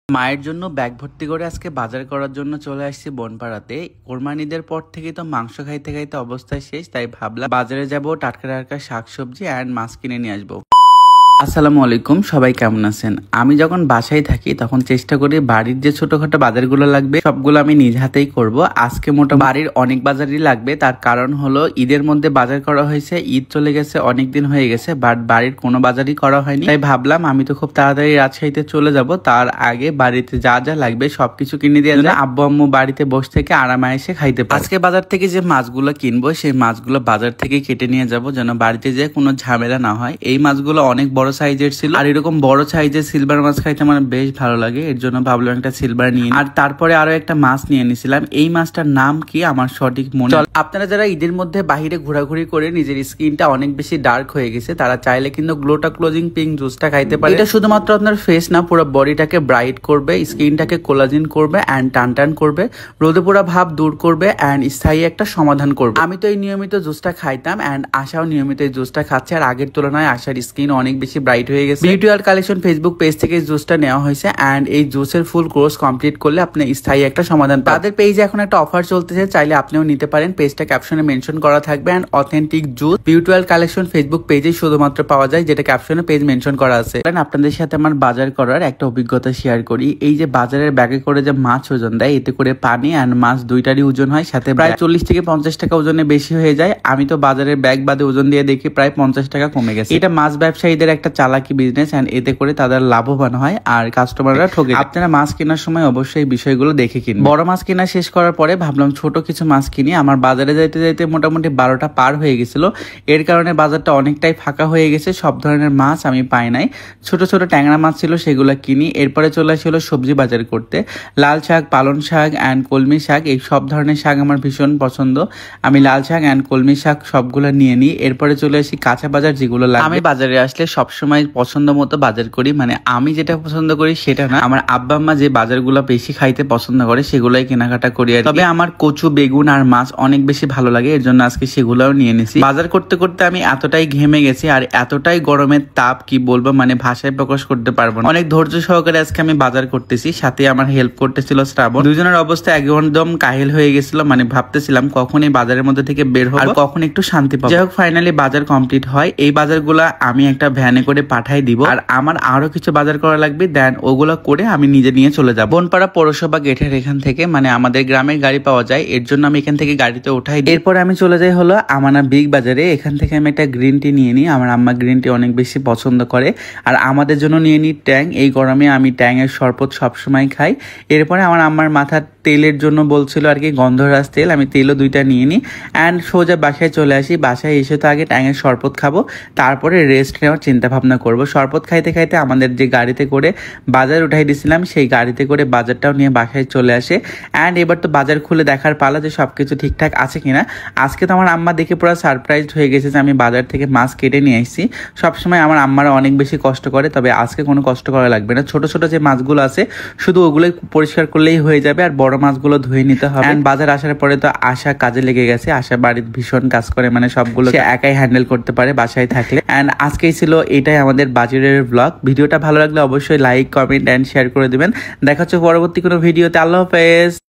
মায়ের জন্য ব্যাগ ভর্তি করে আজকে বাজার করার জন্য চলে আসছি বনপাড়াতে। কোরবানিদের পর থেকে তো মাংস খাইতে খাইতে অবস্থা শেষ, তাই ভাবলাম বাজারে যাব, টাটকা টাটকা শাকসবজি অ্যান্ড মাছ কিনে নিয়ে আসবো। আসসালামু আলাইকুম, সবাই কেমন আছেন? আমি যখন বাসায় থাকি তখন চেষ্টা করি বাড়ির যে ছোটখাটো বাজারগুলো লাগবে সবগুলো আমি নিজ হাতেই করব। আজকে মোটা বাড়ির অনেক বাজারই লাগবে, তার কারণ হলো ঈদের মধ্যে বাজার করা হয়েছে, ঈদ চলে গেছে, অনেক দিন হয়ে গেছে, বাট বাড়ির কোনো বাজারই করা হয়নি। তাই ভাবলাম আমি তো খুব তাড়াতাড়ি রাজশাহীতে চলে যাব, তার আগে বাড়িতে যা যা লাগবে সবকিছু কিনে দিয়ে আব্বু আম্মু বাড়িতে বসে থেকে আরামে এসে খাইতে পারে। আজকে বাজার থেকে যে মাছগুলো কিনবো সেই মাছগুলো বাজার থেকে কেটে নিয়ে যাব, যেন বাড়িতে যে কোনো ঝামেলা না হয়। এই মাছগুলো অনেক বড় সাইজের ছিল, আর এরকম বড় সাইজের সিলভার মাছ খাইতে আমার বেশ ভালো লাগে, এর জন্য ভাবলাম একটা সিলভার নিয়ে। আর তারপরে আরো একটা মাছ নিয়ে নিয়েছিলাম। এই মাছটার নাম কি আমার সঠিক মনে। আপনারা যারা ঈদের মধ্যে বাহিরে ঘোরাঘুরি করে নিজের স্কিনটা অনেক বেশি ডার্ক হয়ে গেছে, তারা চাইলে কিন্তু গ্লোটা ক্লোজিং পিঙ্ক জুসটা খাইতে পারে। এটা শুধুমাত্র আপনার ফেস না, পুরো বডিটাকে ব্রাইট করবে, স্কিনটাকে কোলাজিন করবে অ্যান্ড টান টান করবে, রোদে পোড়া ভাব দূর করবে অ্যান্ড স্থায়ী একটা সমাধান করবে। আমি তো এই নিয়মিত জুসটা খাইতাম অ্যান্ড আশাও নিয়মিত এই জুসটা খাচ্ছে, আর আগের তুলনায় আশার স্কিন অনেক বেশি ব্রাইট হয়ে গেছে। Beauty world collection Facebook page থেকে জুসটা নেওয়া হয়েছে অ্যান্ড এই জুসের ফুল কোর্স কমপ্লিট করলে আপনি স্থায়ী একটা সমাধান পাবেন। তাদের পেজে এখন একটা অফার চলতেছে, চাইলে আপনিও নিতে পারেন। পেজটা ক্যাপশনে মেনশন করা থাকবে and authentic juice beauty world collection Facebook পেজে শুধুমাত্র পাওয়া যায়, যেটা ক্যাপশনে পেজ মেনশন করা আছে। আপনাদের সাথে আমার বাজার করার একটা অভিজ্ঞতা শেয়ার করি। এই যে বাজারের ব্যাগে করে যে মাছ ওজন দেয়, এতে করে পানি অ্যান্ড মাছ দুইটারই ওজন হয়, সাথে প্রায় 40 থেকে 50 টাকা ওজনে বেশি হয়ে যায়। আমি তো বাজারের ব্যাগ বাদে ওজন দিয়ে দেখি প্রায় 50 টাকা কমে গেছে। এটা মাছ ব্যবসায়ীদের একটা চালাকি বিজনেস অ্যান্ড এতে করে তাদের লাভবান হয় আর কাস্টমাররা ঠকে। আপনারা মাছ কেনার সময় অবশ্যই বিষয়গুলো দেখে কিনুন। বড় মাছ কেনা শেষ করার পরে ভাবলাম ছোট কিছু মাছ কিনি। আমার বাজারে যাইতে যাইতে মোটামুটি 12টা পার হয়ে গেছিল, এর কারণে বাজারটা অনেকটাই ফাঁকা হয়ে গেছে, সব ধরনের মাছ আমি পাই নাই। ছোট ছোট ট্যাংরা মাছ ছিল, সেগুলো কিনি। এরপরে চলে আসছিল সবজি বাজার করতে। লাল শাক, পালং শাক অ্যান্ড কলমি শাক, এই সব ধরনের শাক আমার ভীষণ পছন্দ। আমি লাল শাক অ্যান্ড কলমি শাক সবগুলো নিয়ে নিই। এরপরে চলে আসি কাঁচা বাজার, যেগুলো লাগে। আমি বাজারে আসলে সবসময় পছন্দ মতো বাজার করি, মানে আমি যেটা পছন্দ করি সেটা না, আমার আব্বা আম্মা যে বাজারগুলো বেশি খাইতে পছন্দ করে সেগুলোই কেনাকাটা করি। তবে আমার কচু, বেগুন আর মাছ অনেক বেশি ভালো লাগে, এর জন্য আজকে সেগুলোও নিয়ে নিছি। বাজার করতে করতে আমি এতটাই ঘেমে গেছি আর এতটাই গরমের তাপ কি বলবো, মানে ভাষায় প্রকাশ করতে পারবো না। অনেক ধৈর্য সহকারে আজকে আমি বাজার করতেছি, সাথে আমার হেল্প করতেছিল শ্রাবণ। দুজনের অবস্থা একদম কাহিল হয়ে গেছিল, মানে ভাবতেছিলাম কখন এই বাজারের মধ্যে থেকে বের হবো আর কখন একটু শান্তি পাবো। যাই হোক, ফাইনালি বাজার কমপ্লিট হয়। এই বাজারগুলা আমি একটা ভ্যানে করে পাঠাই দিব, আর আমার আরো কিছু বাজার করা লাগবে, দেন ওগুলো করে আমি নিজে নিয়ে চলে যাবো। বনপাড়া পৌরসভা গেটের এখান থেকে, মানে আমাদের গ্রামের গাড়ি পাওয়া যায়, এর জন্য আমি এখান থেকে গাড়িতে উঠাই। এরপরে আমি চলে যাই হলো আমানা বিগ বাজারে। এখান থেকে আমি একটা গ্রিন টি নিয়ে নিই, আমার আম্মা গ্রিন টি অনেক বেশি পছন্দ করে। আর আমাদের জন্য নিয়ে নিই ট্যাং। এই গরমে আমি ট্যাংয়ের শরবত সবসময় খাই। এরপরে আমার আম্মার মাথার তেলের জন্য বলছিল আর কি, গন্ধরাজ তেল, আমি তেলও 2টা নিয়ে নিই অ্যান্ড সোজা বাসায় চলে আসি। বাসায় এসে তো আগে ট্যাংয়ের শরবত খাবো, তারপরে রেস্ট নেওয়ার চিন্তা ভাবনা করবো। শরবত খাইতে খাইতে আমাদের যে গাড়িতে করে বাজার উঠাই দিয়েছিলাম, সেই গাড়িতে করে বাজারটাও নিয়ে বাসায় চলে আসে। অ্যান্ড এবার তো বাজার খুলে দেখার পালা যে সবকিছু ঠিকঠাক আছে কিনা। আজকে তো আমার আম্মা দেখে পুরো সারপ্রাইজড হয়ে গেছে যে আমি বাজার থেকে মাছ কেটে নিয়ে আসছি। সবসময় আমার আম্মারা অনেক বেশি কষ্ট করে, তবে আজকে কোনো কষ্ট করা লাগবে না। ছোট ছোট যে মাছগুলো আছে শুধু ওগুলোই পরিষ্কার করলেই হয়ে যাবে, আর বড় মাছগুলো ধুয়ে নিতে হবে। অ্যান্ড বাজার আসার পরে তো আশা কাজে লেগে গেছে। আশা বাড়ির ভীষণ কাজ করে, মানে সবগুলো সে একাই হ্যান্ডেল করতে পারে বাসায় থাকলে। অ্যান্ড আজকেই ছিল এটাই আমাদের বাজারের ব্লগ। ভিডিওটা ভালো লাগলে অবশ্যই লাইক, কমেন্ট অ্যান্ড শেয়ার করে দিবেন। দেখা হচ্ছে পরবর্তী কোনো ভিডিওতে। আল্লাহ হাফেজ।